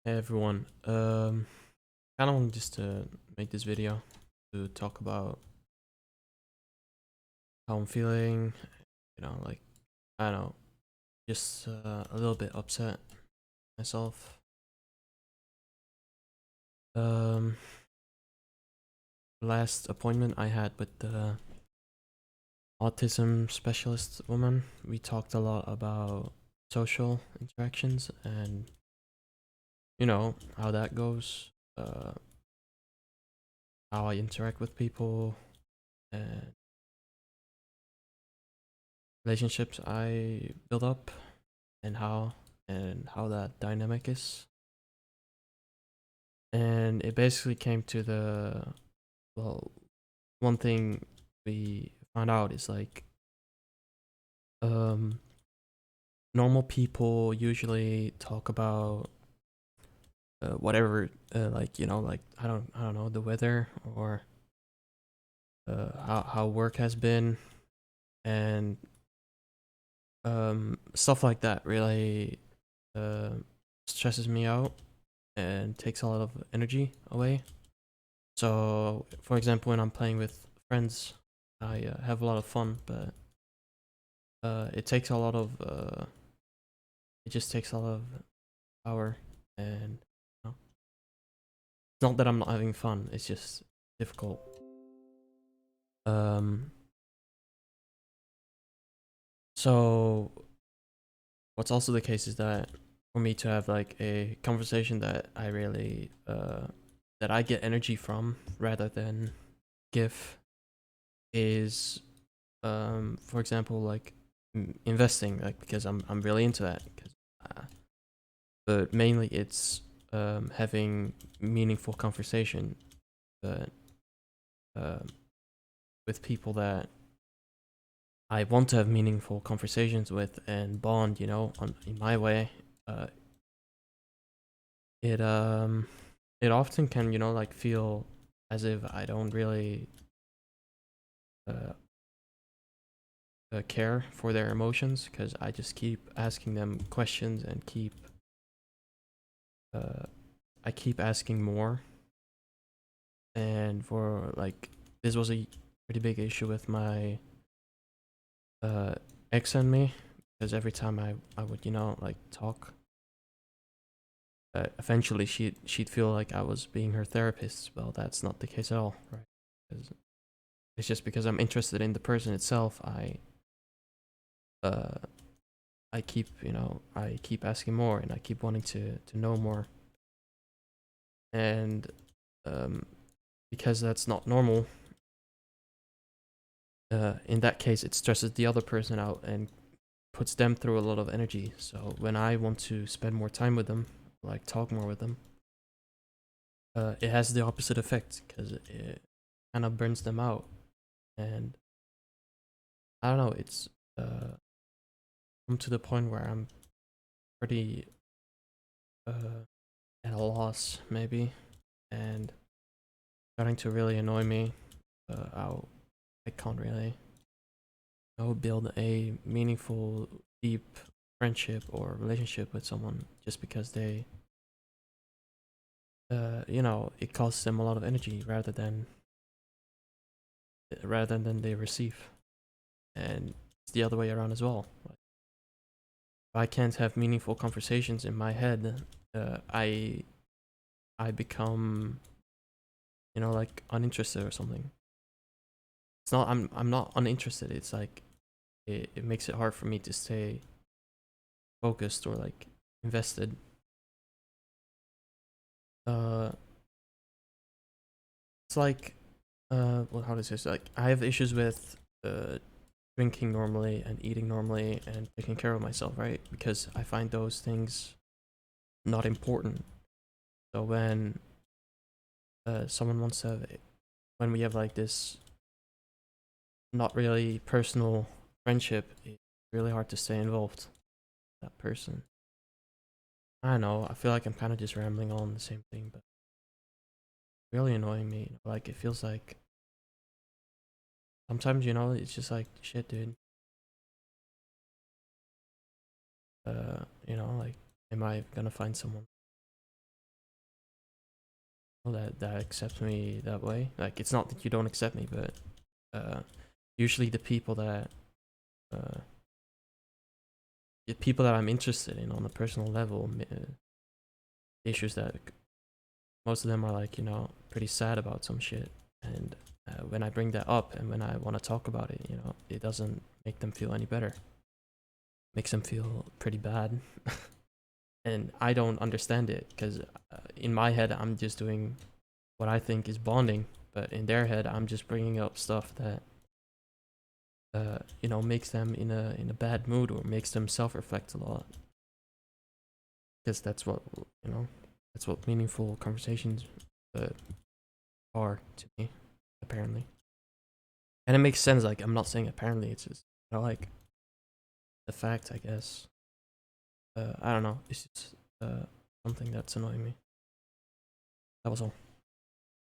Hey everyone, kind of wanted just to make this video to talk about how I'm feeling, like, I don't know, just a little bit upset myself. Um, Last appointment I had with the autism specialist woman, we talked a lot about social interactions and, how that goes, uh, how I interact with people and relationships I build up and how that dynamic is. And it basically came to well, one thing we found out is like um normal people usually talk about whatever, like I don't know, the weather or how work has been, and stuff like that really uh stresses me out and takes a lot of energy away. So, for example, when I'm playing with friends, I have a lot of fun, but it takes a lot of it just takes a lot of power, and it's not that I'm not having fun. It's just difficult. Um, so what's also the case is that for me to have like a conversation that I really that I get energy from rather than give is for example, like investing, like, because I'm really into that. Uh, but mainly it's having meaningful conversation, but um with people that I want to have meaningful conversations with and bond, in my way. Uh, it often can, like, feel as if I don't really uh, care for their emotions because I just keep asking them questions and uh, I keep asking more. And for like, this was a pretty big issue with my uh, ex and me, because every time I would, like, talk, eventually she'd feel like I was being her therapist. Well, that's not the case at all, right? 'Cause it's just because I'm interested in the person itself. Uh I keep asking more and I keep wanting to know more. And um because that's not normal, in that case it stresses the other person out and puts them through a lot of energy. So when I want to spend more time with them, like talk more with them, it has the opposite effect because it kind of burns them out. And I don't know, it's come to the point where I'm pretty uh, at a loss, maybe, and starting to really annoy me. How I can't really, build a meaningful, deep friendship or relationship with someone just because it costs them a lot of energy rather than they receive. And it's the other way around as well. Like, if I can't have meaningful conversations in my head, I become, like, uninterested or something. It's not I'm not uninterested. It's like it makes it hard for me to stay focused or like invested. Uh, it's like well, how to say this? Like, I have issues with drinking normally and eating normally and taking care of myself, right? Because I find those things not important. So when someone wants to have when we have like this not really personal friendship, it's really hard to stay involved with that person. I don't know. I feel like I'm kind of just rambling on the same thing, but really annoying me. Like, it feels like sometimes, it's just like, shit, dude. Like, am I gonna find someone that accept me that way. Like, it's not that you don't accept me, but usually the people that I'm interested in on a personal level, issues that most of them are like, you know, pretty sad about some shit, and when I bring that up and when I want to talk about it, you know, it doesn't make them feel any better. Makes them feel pretty bad. And I don't understand it because in my head I'm just doing what I think is bonding, but in their head I'm just bringing up stuff that you know, makes them in a bad mood or makes them self-reflect a lot. Because that's what, you know, that's what meaningful conversations are to me, apparently. And it makes sense. Like, I'm not saying apparently, it's just, you know, like the fact, I guess. I don't know. It's just something that's annoying me. That was all.